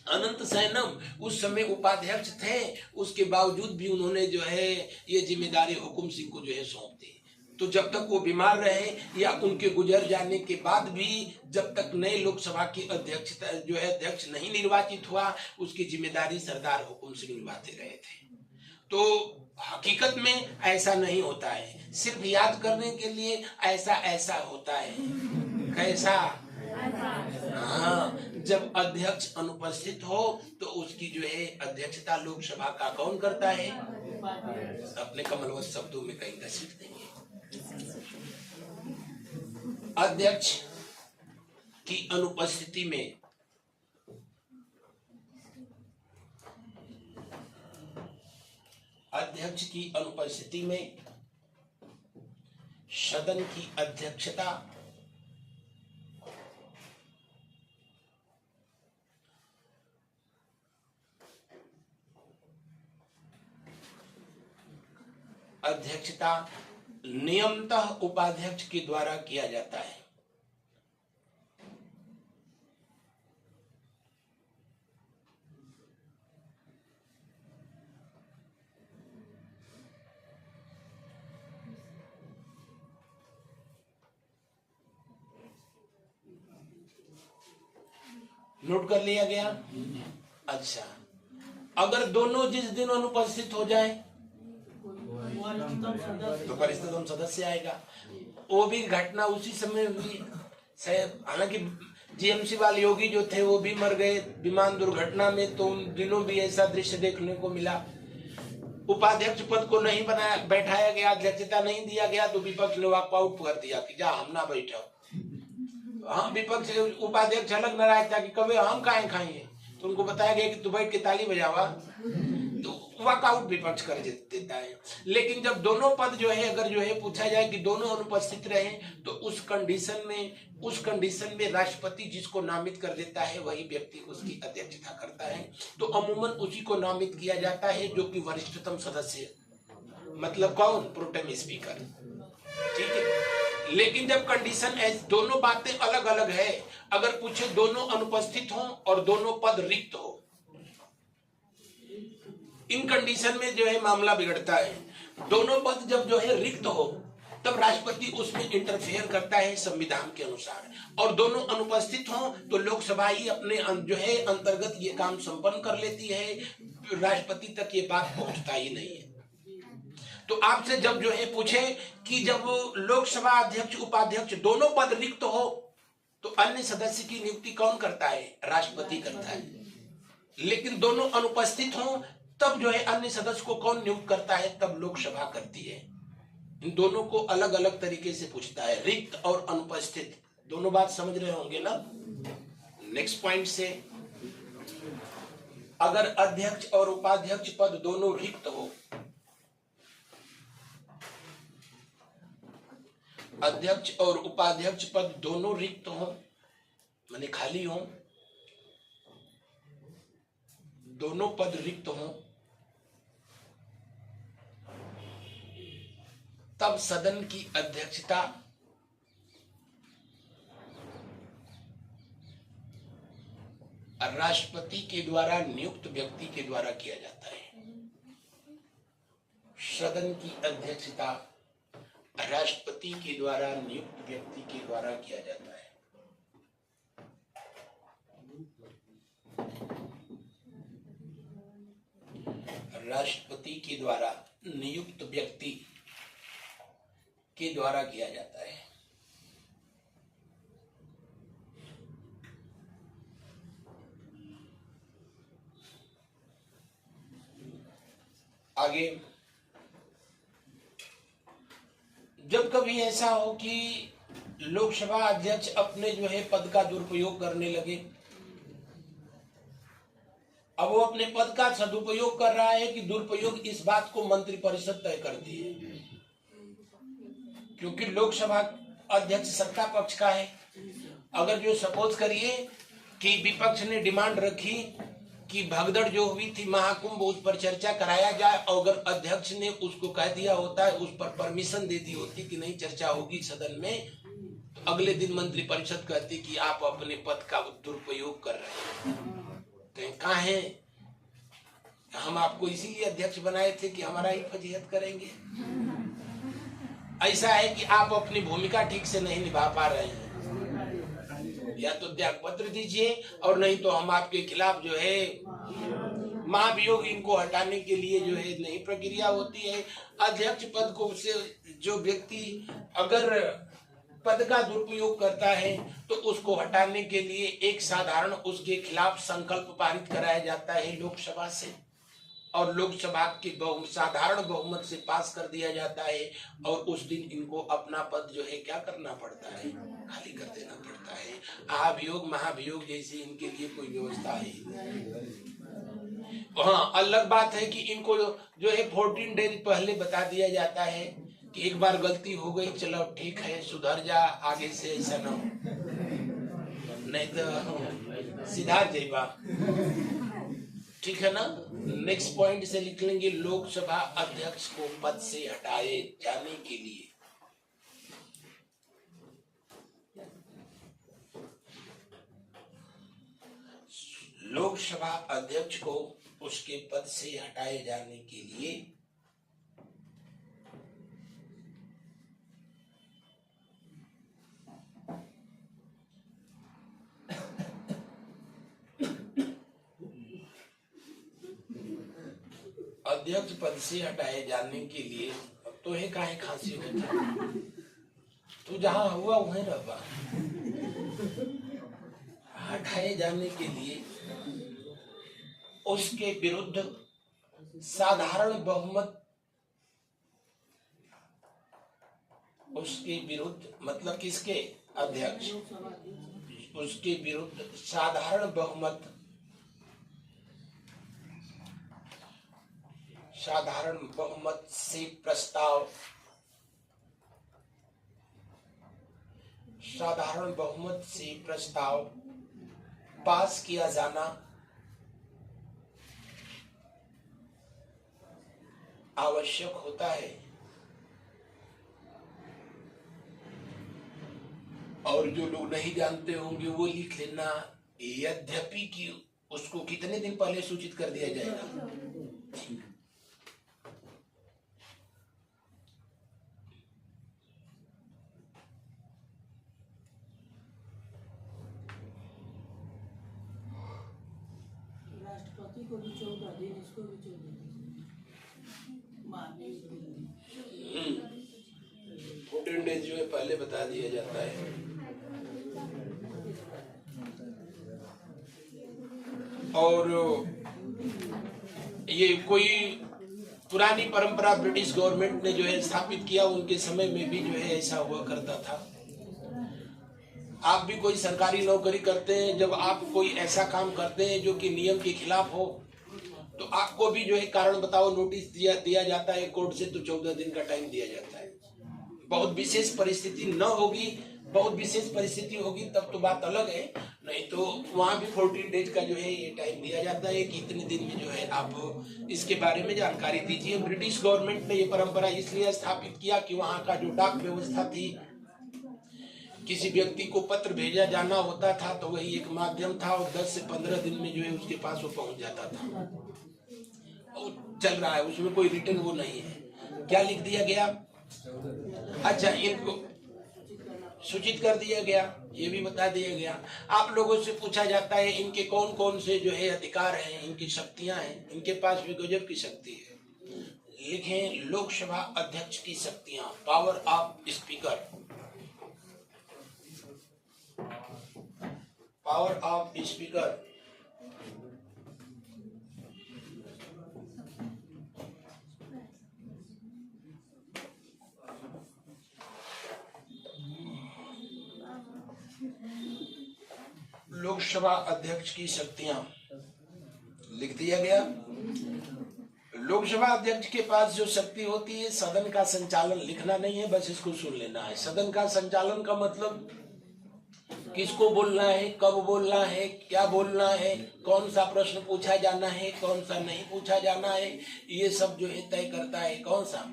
अनंत सैनम उस समय उपाध्यक्ष थे, उसके बावजूद भी उन्होंने जो है ये जिम्मेदारी हुकुम सिंह को जो है सौंप दी। तो जब तक वो बीमार रहे या उनके गुजर जाने के बाद भी जब तक नए लोकसभा की अध्यक्षता जो है अध्यक्ष नहीं निर्वाचित हुआ, उसकी जिम्मेदारी सरदार हुकुम सिंह निभाते रहे थे। तो हकीकत में ऐसा नहीं होता है, सिर्फ याद करने के लिए ऐसा होता है। कैसा? हाँ, जब अध्यक्ष अनुपस्थित हो तो उसकी जो है अध्यक्षता लोकसभा का कौन करता है? अपने कमलवत शब्दों में कहीं घसीट देंगे। अध्यक्ष की अनुपस्थिति में सदन की अध्यक्षता नियमतः उपाध्यक्ष के द्वारा किया जाता है। नोट कर लिया गया? अच्छा, अगर दोनों जिस दिन अनुपस्थित हो जाए तो वरिष्ठतम सदस्य आएगा। वो भी घटना उसी समय हुई। हालांकि जीएमसी वाले योगी जो थे वो भी मर गए विमान दुर्घटना में, तो उन दिनों भी ऐसा दृश्य देखने को मिला। उपाध्यक्ष पद को नहीं बैठाया गया, अध्यक्षता नहीं दिया गया, तो विपक्ष ने वॉकआउट कर दिया कि जा हम ना बैठो। हम विपक्ष उपाध्यक्ष अलग नाराज था कि कभी हम काहे खाएंगे, तो उनको बताया गया कि तू बैठ के ताली बजावा, तो वॉकआउट विपक्ष कर देता है। लेकिन जब दोनों पद जो है अगर जो है पूछा जाए कि दोनों अनुपस्थित रहे तो उस कंडीशन में राष्ट्रपति जिसको नामित कर देता है वही व्यक्ति उसकी अध्यक्षता करता है। तो अमूमन उसी को नामित किया जाता है जो कि वरिष्ठतम सदस्य, मतलब कौन? Pro tem speaker. ठीक है। लेकिन जब कंडीशन दोनों बातें अलग अलग है, अगर पूछे दोनों अनुपस्थित हों और दोनों पद रिक्त हो, इन कंडीशन में जो है मामला बिगड़ता है। दोनों पद जब जो है रिक्त हो तब राष्ट्रपति उसमें इंटरफेयर करता है संविधान के अनुसार, और दोनों अनुपस्थित हों तो लोकसभा ही अपने जो है अंतर्गत ये काम संपन्न कर लेती है, राष्ट्रपति तक ये बात पहुंचता ही नहीं है। तो आपसे जब जो है पूछे कि जब लोकसभा अध्यक्ष उपाध्यक्ष दोनों पद रिक्त हो तो अन्य सदस्य की नियुक्ति कौन करता है? राष्ट्रपति करता है। लेकिन दोनों अनुपस्थित हों तब जो है अन्य सदस्य को कौन नियुक्त करता है? तब लोकसभा करती है। इन दोनों को अलग अलग तरीके से पूछता है, रिक्त और अनुपस्थित। दोनों बात समझ रहे होंगे ना? नेक्स्ट पॉइंट से, अगर अध्यक्ष और उपाध्यक्ष पद दोनों रिक्त हो, अध्यक्ष और उपाध्यक्ष पद दोनों रिक्त हो माने खाली हो, दोनों पद रिक्त हो, तब सदन की अध्यक्षता राष्ट्रपति के द्वारा नियुक्त व्यक्ति के द्वारा किया जाता है। सदन की अध्यक्षता राष्ट्रपति के द्वारा नियुक्त व्यक्ति के द्वारा किया जाता है। राष्ट्रपति के द्वारा नियुक्त व्यक्ति के द्वारा किया जाता है। आगे, जब कभी ऐसा हो कि लोकसभा अध्यक्ष अपने जो है पद का दुरुपयोग करने लगे, अब वो अपने पद का सदुपयोग कर रहा है कि दुरुपयोग, इस बात को मंत्रिपरिषद तय करती है, क्योंकि लोकसभा अध्यक्ष सत्ता पक्ष का है। अगर जो सपोज करिए कि विपक्ष ने डिमांड रखी कि भगदड़ जो हुई थी महाकुंभ, उस पर चर्चा कराया जाए, और अगर अध्यक्ष ने उसको कह दिया होता है, उस पर परमिशन दे दी होती कि नहीं चर्चा होगी सदन में, तो अगले दिन मंत्रिपरिषद कहती कि आप अपने पद का दुरुपयोग कर रहे हैं। तो कहाँ है, हम आपको इसीलिए अध्यक्ष बनाए थे कि हमारा ही फजीहत करेंगे। ऐसा है कि आप अपनी भूमिका ठीक से नहीं निभा पा रहे हैं, या तो त्याग पत्र दीजिए, और नहीं तो हम आपके खिलाफ जो है महाभियोग, इनको हटाने के लिए जो है नई प्रक्रिया होती है। अध्यक्ष पद को से जो व्यक्ति अगर पद का दुरुपयोग करता है तो उसको हटाने के लिए एक साधारण उसके खिलाफ संकल्प पारित कराया जाता है लोकसभा से, और लोकसभा के साधारण बहुमत से पास कर दिया जाता है, और उस दिन इनको अपना पद जो है क्या करना पड़ता है, खाली कर देना पड़ता है। अभियोग महाभियोग जैसी इनके लिए कोई व्यवस्था है। हाँ, अलग बात है कि इनको जो है 14 डेज पहले बता दिया जाता है कि एक बार गलती हो गई, चलो ठीक है, सुधर जा, आगे से ऐसा ना हो, नहीं तो सिधार जाएगा। ठीक है ना। नेक्स्ट पॉइंट से लिख लेंगे, लोकसभा अध्यक्ष को पद से हटाए जाने के लिए लोकसभा अध्यक्ष को उसके पद से हटाए जाने के लिए अध्यक्ष पद से हटाए जाने के लिए, अब तो है काहे खांसी होता, तू जहां हुआ वहीं रहा। हटाए जाने के लिए उसके विरुद्ध साधारण बहुमत, उसके विरुद्ध मतलब किसके, अध्यक्ष, उसके विरुद्ध साधारण बहुमत, साधारण बहुमत से प्रस्ताव, साधारण बहुमत से प्रस्ताव पास किया जाना आवश्यक होता है। और जो लोग नहीं जानते होंगे वो लिख लेना, यद्यपि कि उसको कितने दिन पहले सूचित कर दिया जाएगा। राष्ट्रपति को भी 14 दिन, इसको भी 14 दिन, 14 डेज जो है पहले बता दिया जाता है। और ये कोई पुरानी परंपरा ब्रिटिश गवर्नमेंट ने जो है स्थापित किया, उनके समय में भी जो है ऐसा हुआ करता था। आप भी कोई सरकारी नौकरी करते हैं, जब आप कोई ऐसा काम करते हैं जो कि नियम के खिलाफ हो, तो आपको भी जो है कारण बताओ नोटिस दिया जाता है कोर्ट से, तो 14 दिन का टाइम दिया जाता है। बहुत विशेष परिस्थिति न होगी, बहुत विशेष परिस्थिति होगी तब तो बात अलग है, नहीं तो वहां भी 14 डेज का जो है ये टाइम दिया जाता है कि इतने दिन में जो है आप इसके बारे में जानकारी दीजिए। ब्रिटिश गवर्नमेंट ने ये परंपरा इसलिए स्थापित किया कि वहां का जो डाक व्यवस्था थी, किसी व्यक्ति को पत्र भेजा जाना होता था तो वही एक माध्यम था, और 10 से 15 दिन में जो है उसके पास वो पहुंच जाता था। और चल रहा है, उसमें कोई रिटर्न वो नहीं है। क्या लिख दिया गया? अच्छा, इनको सूचित कर दिया गया, ये भी बता दिया गया। आप लोगों से पूछा जाता है इनके कौन कौन से जो है अधिकार हैं, इनकी शक्तियां हैं। इनके पास भी गजब की शक्ति है। लिखें लोकसभा अध्यक्ष की शक्तियां, power of speaker, power of speaker. Lok Sabha अध्यक्ष की शक्तियां लिख दिया गया। लोकसभा अध्यक्ष के पास जो शक्ति होती है, सदन का संचालन, लिखना नहीं है, बस इसको सुन लेना है। सदन का संचालन का मतलब किसको बोलना है, कब बोलना है, क्या बोलना है, कौन सा प्रश्न पूछा जाना है, कौन सा नहीं पूछा जाना है, ये सब जो है तय करता है कौन सा,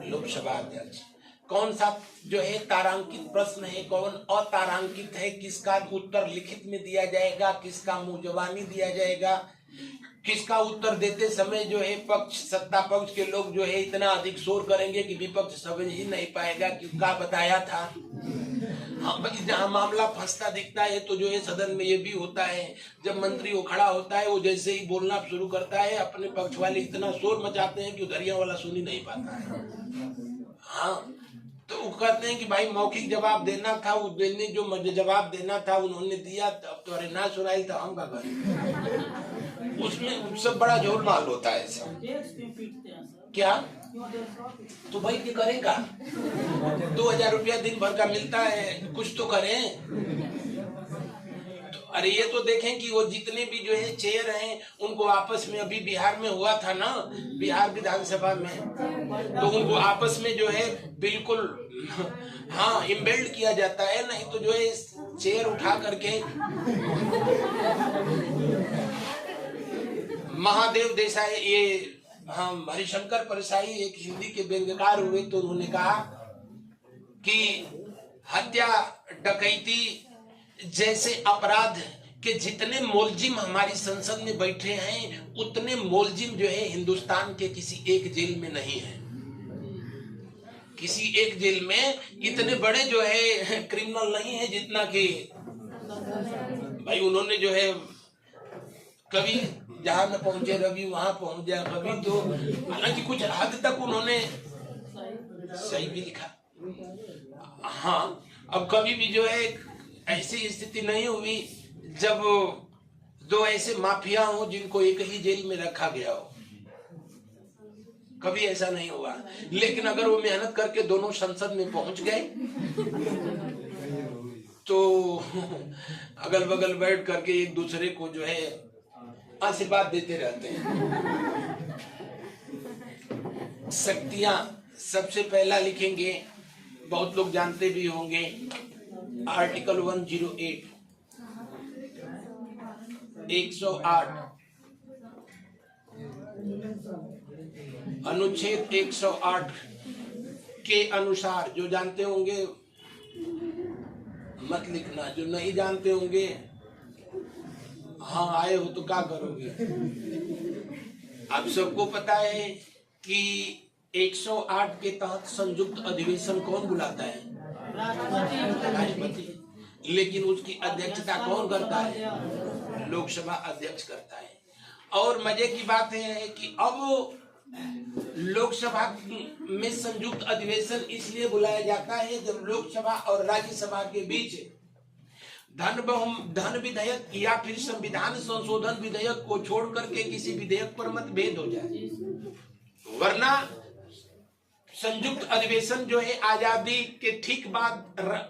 लोकसभा अध्यक्ष। कौन सा जो है तारांकित प्रश्न है, कौन अतारांकित है, किसका उत्तर लिखित में दिया जाएगा, किसका मुंह जबानी दिया जाएगा, किसका उत्तर देते समय जो है पक्ष, सत्ता पक्ष के लोग जो है इतना अधिक शोर करेंगे कि विपक्ष समझ ही नहीं पाएगा कि क्या बताया था। हाँ भाई, जहाँ मामला फंसता दिखता है तो जो है सदन में ये भी होता है, जब मंत्री वो खड़ा होता है, वो जैसे ही बोलना शुरू करता है, अपने पक्ष वाले इतना शोर मचाते हैं कि उधरिया वाला सुन ही नहीं पाता है। हाँ, तो वो कहते हैं कि भाई मौखिक जवाब देना था, वो देने जो जवाब देना था उन्होंने दिया, अब तो अरे ना सुनाई तो हम का करें। उसमें सब बड़ा झोलमाल होता है सब। क्या तो भाई ये करेगा, 2000 रुपया दिन भर का मिलता है, कुछ तो करें। तो अरे ये तो देखें कि वो जितने भी जो है चेयर हैं उनको आपस में, अभी बिहार में हुआ था ना, बिहार विधानसभा में, तो उनको आपस में जो है बिल्कुल हाँ इम्बेल्ड किया जाता है, नहीं तो जो है चेयर उठा करके महादेव देसाई, ये हम हरिशंकर परसाई एक हिंदी के व्यंग्यकार हुए, तो उन्होंने कहा कि हत्या डकैती जैसे अपराध के जितने मुलजिम हमारी संसद में बैठे हैं, उतने मुलजिम जो है हिंदुस्तान के किसी एक जेल में नहीं है। किसी एक जेल में इतने बड़े जो है क्रिमिनल नहीं है जितना कि भाई उन्होंने जो है कभी जहां में पहुंचे रवि वहां पहुंच जाए, कभी तो हालांकि कुछ हद तक उन्होंने सही भी लिखा। हाँ, अब कभी भी जो है ऐसी स्थिति नहीं हुई जब दो ऐसे माफिया हो जिनको एक ही जेल में रखा गया हो, कभी ऐसा नहीं हुआ। लेकिन अगर वो मेहनत करके दोनों संसद में पहुंच गए तो अगल बगल बैठ करके एक दूसरे को जो है आशीर्वाद देते रहते हैं। शक्तियां सबसे पहला लिखेंगे, बहुत लोग जानते भी होंगे, आर्टिकल 108 108 अनुच्छेद 108 के अनुसार, जो जानते होंगे मत लिखना, जो नहीं जानते होंगे हाँ आए हो तो क्या करोगे। आप सबको पता है कि 108 के तहत संयुक्त अधिवेशन कौन बुलाता है, राष्ट्रपति। लेकिन उसकी अध्यक्षता कौन करता है, लोकसभा अध्यक्ष करता है। और मजे की बात है कि अब लोकसभा में संयुक्त अधिवेशन इसलिए बुलाया जाता है जब लोकसभा और राज्यसभा के बीच धन विधेयक या फिर संविधान संशोधन विधेयक को छोड़ करके किसी विधेयक पर मतभेद हो जाए। वरना संयुक्त अधिवेशन जो है आजादी के ठीक बाद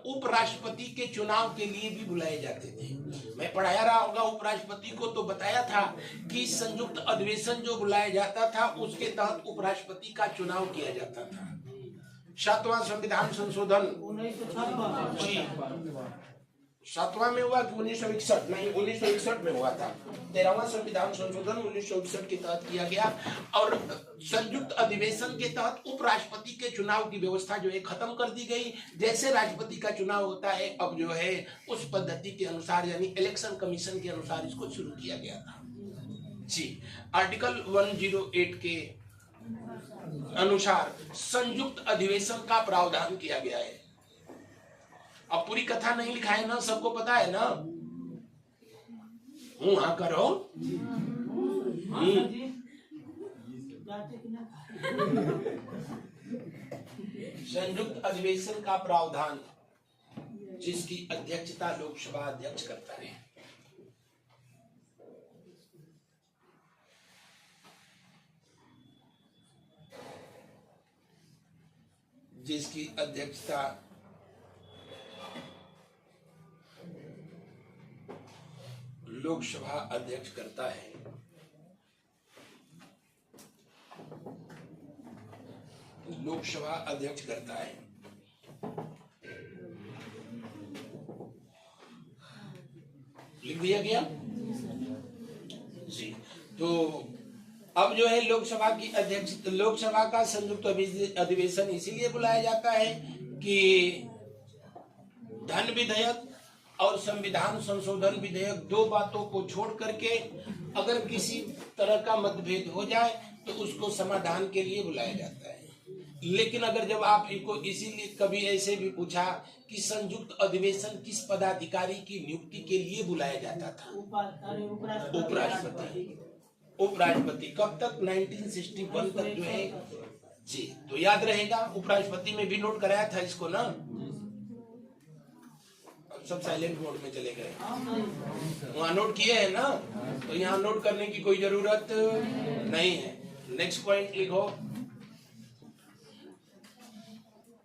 उपराष्ट्रपति के चुनाव के लिए भी बुलाए जाते थे। मैं पढ़ाया रहा होगा उपराष्ट्रपति को, तो बताया था कि संयुक्त अधिवेशन जो बुलाया जाता था उसके तहत उपराष्ट्रपति का चुनाव किया जाता था। 7वां संविधान संशोधन 7वां में हुआ कि 1961 नहीं 1961 में हुआ था। 13वां संविधान संशोधन 1961 के तहत किया गया और संयुक्त अधिवेशन के तहत उपराष्ट्रपति के चुनाव की व्यवस्था जो है खत्म कर दी गई। जैसे राष्ट्रपति का चुनाव होता है अब जो है उस पद्धति के अनुसार यानी इलेक्शन कमीशन के अनुसार इसको शुरू किया गया था जी। आर्टिकल 108 के अनुसार संयुक्त अधिवेशन का प्रावधान किया गया है। अब पूरी कथा नहीं लिखा है ना, सबको पता है ना। हूँ हाँ करो। जाते कि ना संयुक्त अधिवेशन का प्रावधान, जिसकी अध्यक्षता लोकसभा अध्यक्ष करता है। जिसकी अध्यक्षता लोकसभा अध्यक्ष करता है। लोकसभा अध्यक्ष करता है। लिख दिया गया जी। तो अब जो है लोकसभा की अध्यक्ष, लोकसभा का संयुक्त अधिवेशन इसीलिए बुलाया जाता है कि धन विधेयक और संविधान संशोधन विधेयक, दो बातों को छोड़ करके अगर किसी तरह का मतभेद हो जाए तो उसको समाधान के लिए बुलाया जाता है। लेकिन अगर जब आप इनको इसीलिए कभी ऐसे भी पूछा कि संयुक्त अधिवेशन किस पदाधिकारी की नियुक्ति के लिए बुलाया जाता था? उपराष्ट्रपति। उपराष्ट्रपति कब तक? 1961 तक जो है जी। तो याद रहेगा, उपराष्ट्रपति में भी नोट कराया था इसको ना। अब सब साइलेंट मोड में चले गए। वहां नोट किए हैं ना, तो यहाँ नोट करने की कोई जरूरत नहीं है। नेक्स्ट पॉइंट लिखो।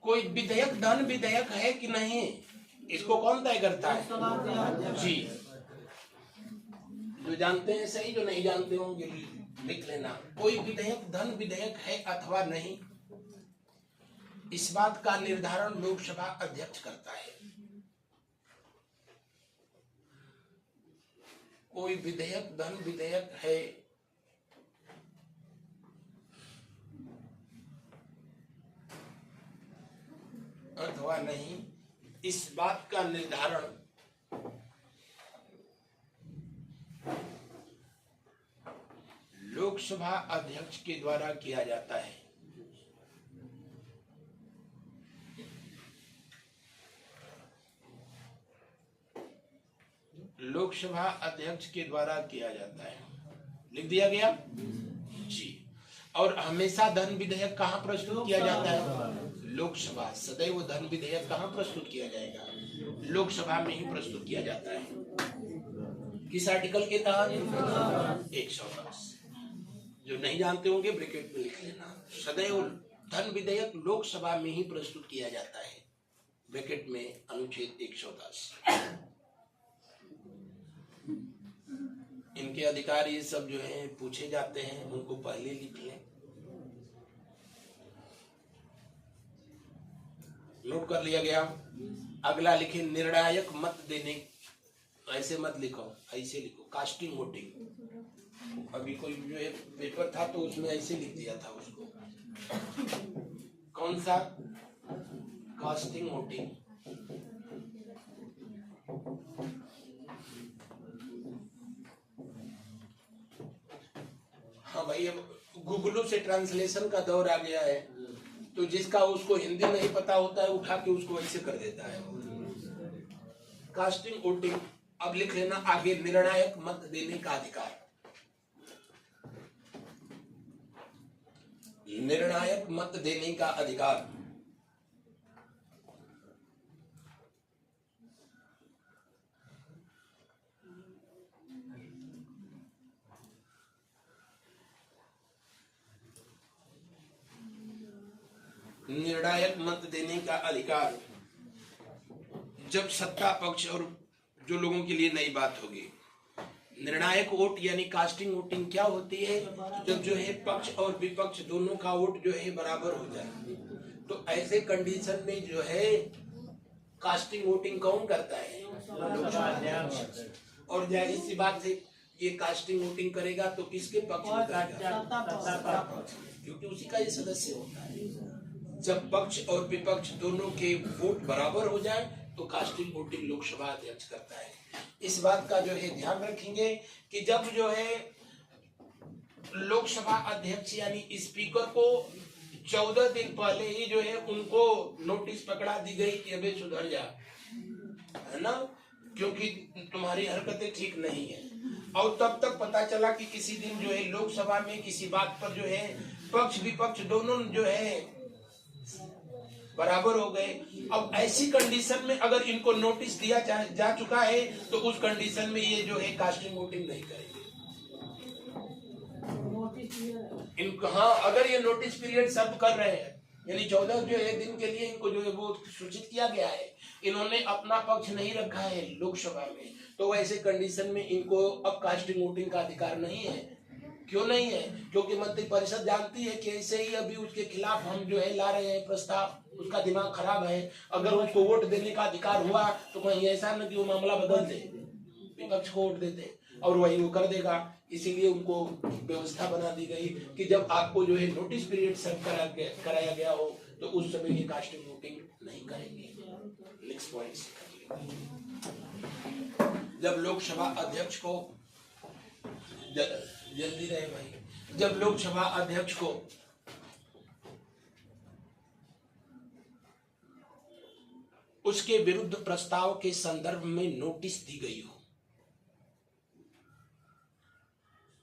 कोई विधेयक धन विधेयक है कि नहीं, इसको कौन तय करता है? जी। जो जानते हैं सही, जो नहीं जानते होंगे लिख लेना। कोई विधेयक धन विधेयक है अथवा नहीं, इस बात का निर्धारण लोकसभा अध्यक्ष करता है। कोई विधेयक धन विधेयक है अथवा नहीं, इस बात का निर्धारण लोकसभा अध्यक्ष के द्वारा किया जाता है। लोकसभा अध्यक्ष के द्वारा किया जाता है। लिख दिया गया जी। और हमेशा धन विधेयक कहाँ प्रस्तुत किया जाता है? लोकसभा। सदैव धन विधेयक कहाँ प्रस्तुत किया जाएगा? लोकसभा में ही प्रस्तुत किया जाता है। किस आर्टिकल के तहत? 110। जो नहीं जानते होंगे ब्रैकेट में लिख लेना। सदैव धन विधेयक लोकसभा में ही प्रस्तुत किया जाता है, ब्रैकेट में अनुच्छेद 110। इनके अधिकार ये सब जो है पूछे जाते हैं, उनको पहले लिख लें। नोट कर लिया गया। अगला लिखे निर्णायक मत देने। ऐसे मत लिखो, ऐसे लिखो, कास्टिंग वोटिंग। अभी कोई जो है पेपर था तो उसमें ऐसे लिख दिया था उसको। कौन सा? Casting voting. हाँ भाई, अब गूगलों से ट्रांसलेशन का दौर आ गया है, तो जिसका उसको हिंदी नहीं पता होता है उठा के उसको ऐसे कर देता है। Casting voting. अब लिख लेना आगे, निर्णायक मत देने का अधिकार। निर्णायक मत देने का अधिकार। निर्णायक मत देने का अधिकार जब सत्ता पक्ष और जो लोगों के लिए नई बात होगी। निर्णायक वोट यानी कास्टिंग वोटिंग क्या होती है? जब जो है पक्ष और विपक्ष दोनों का वोट जो है बराबर हो जाए, तो ऐसे कंडीशन में जो है कास्टिंग वोटिंग कौन करता है? लोकसभा अध्यक्ष। और जाहिर सी बात है, ये कास्टिंग वोटिंग करेगा तो किसके पक्ष में करेगा? क्योंकि उसी का ये सदस्य होता है। जब पक्ष और विपक्ष दोनों के वोट बराबर हो जाए तो कास्टिंग वोटिंग लोकसभा अध्यक्ष करता है। इस बात का जो है ध्यान रखेंगे कि जब जो है लोकसभा अध्यक्ष यानी स्पीकर को 14 दिन पहले ही जो है उनको नोटिस पकड़ा दी गई कि अबे सुधर जा, है ना, क्योंकि तुम्हारी हरकतें ठीक नहीं है। और तब तक पता चला कि किसी दिन जो है लोकसभा में किसी बात पर जो है पक्ष विपक्ष दोनों जो है बराबर हो गए। अब ऐसी कंडीशन में अगर इनको नोटिस दिया जा चुका है तो उस कंडीशन में ये जो है कास्टिंग वोटिंग नहीं करेंगे। इनको हाँ, अगर ये नोटिस पीरियड सर्व कर रहे हैं, यानी 14 जो है दिन के लिए इनको जो है वो सूचित किया गया है, इन्होंने अपना पक्ष नहीं रखा है लोकसभा में, तो ऐसे कंडीशन में इनको अब कास्टिंग वोटिंग का अधिकार नहीं है। क्यों नहीं है? क्योंकि मंत्री परिषद जानती है कि ऐसे ही अभी उसके खिलाफ हम जो है ला रहे हैं प्रस्ताव, उसका दिमाग खराब है। अगर उसको वोट देने का अधिकार हुआ तो कहीं ऐसा न कि वो मामला बदल दे, विपक्ष को वोट देते और वही वो कर देगा। इसीलिए उनको व्यवस्था बना दी गई कि जब आपको जो है नोटिस पीरियड सर्व कराया गया हो तो उस समय ये कास्टिंग वोटिंग नहीं करेंगे। नेक्स्ट पॉइंट, जब लोकसभा अध्यक्ष को जल्दी रहे भाई, जब लोकसभा अध्यक्ष को उसके विरुद्ध प्रस्ताव के संदर्भ में नोटिस दी गई हो,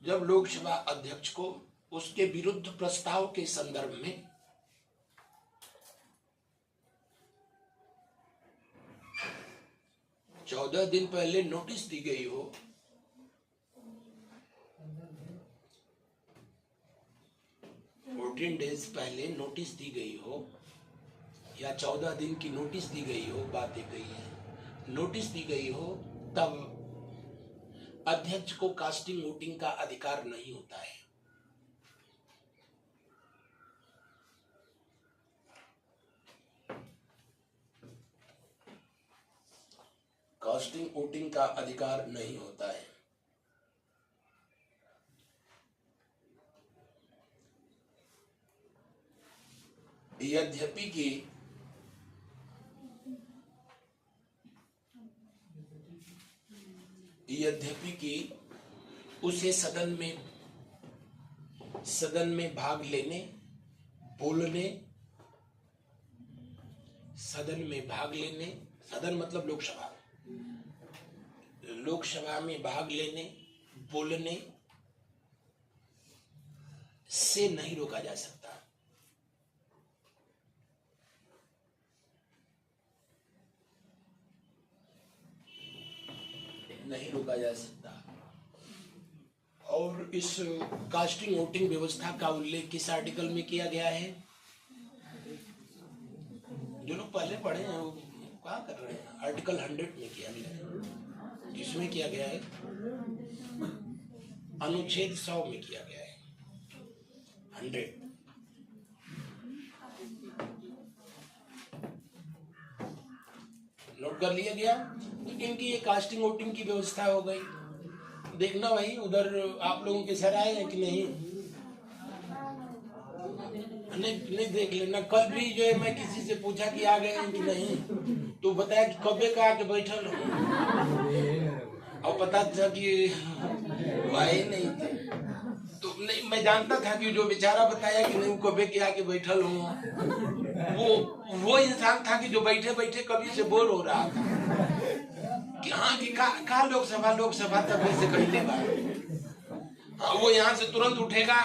जब लोकसभा अध्यक्ष को उसके विरुद्ध प्रस्ताव के संदर्भ में चौदह दिन पहले नोटिस दी गई हो, 14 डेज पहले नोटिस दी गई हो या 14 दिन की नोटिस दी गई हो, बातें गई है, नोटिस दी गई हो, तब अध्यक्ष को कास्टिंग वोटिंग का अधिकार नहीं होता है। कास्टिंग वोटिंग का अधिकार नहीं होता है। यद्यपि कि उसे सदन में भाग लेने, बोलने, सदन में भाग लेने, सदन मतलब लोकसभा, लोकसभा में भाग लेने, बोलने से नहीं रोका जा सकता। नहीं रोका जा सकता। और इस कास्टिंग वोटिंग व्यवस्था का उल्लेख किस आर्टिकल में किया गया है? जो लोग पहले पढ़े हैं वो क्या कर रहे हैं? आर्टिकल 100 में किया गया है। किसमें किया गया है? अनुच्छेद 100 में किया गया है। 100 नोट कर लिया गया। तो इनकी ये कास्टिंग वोटिंग की व्यवस्था हो गई। देखना भाई उधर आप लोगों के सर आए हैं कि नहीं, नहीं देख लेना। कल भी जो है मैं किसी से पूछा कि आ गए हैं कि नहीं, तो बताया कि कबे का आके बैठल हो, और पता था कि वो आए नहीं थे। तो नहीं, मैं जानता था कि जो बेचारा बताया कि नहीं कबे के आके बैठल हूँ, वो इंसान था कि जो बैठे बैठे कभी से बोर हो रहा था कि हाँ कि का लोकसभा तब से कहने बात। हाँ, वो यहाँ से तुरंत उठेगा,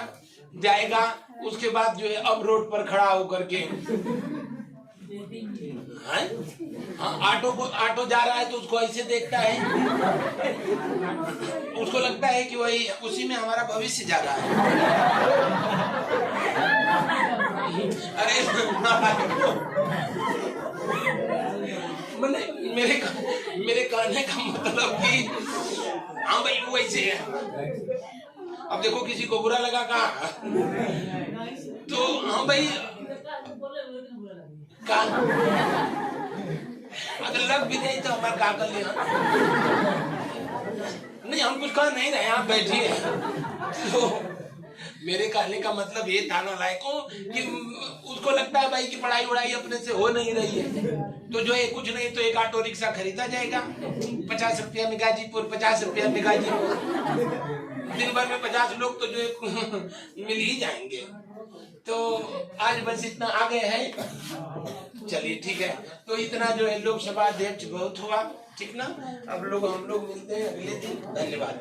जाएगा, उसके बाद जो है अब रोड पर खड़ा होकर के हाँ, ऑटो जा रहा है तो उसको ऐसे देखता है, उसको लगता है कि वही उसी में हमारा भविष्य जा रहा है। अरे मेरे कहने का मतलब कि हाँ भाई वो ऐसे है। अब देखो किसी को बुरा लगा का तो हाँ भाई का अगर लग भी नहीं तो हमारा का कर लिया। नहीं हम कुछ कह नहीं रहे, आप बैठिए। तो मेरे कहने का मतलब ये था ना लायकों कि उसको लगता है भाई कि पढ़ाई वढ़ाई अपने से हो नहीं रही है, तो जो है कुछ नहीं तो एक ऑटो रिक्शा खरीदा जाएगा, 50 रुपया में गाजीपुर, 50 रुपया में गाजीपुर, दिन भर में 50 लोग तो जो है मिल ही जाएंगे। तो आज बस इतना आ गए हैं। चलिए ठीक है, तो इतना जो है लोकसभा अध्यक्ष बहुत हुआ, ठीक ना। अब हम लोग मिलते हैं अगले दिन। धन्यवाद।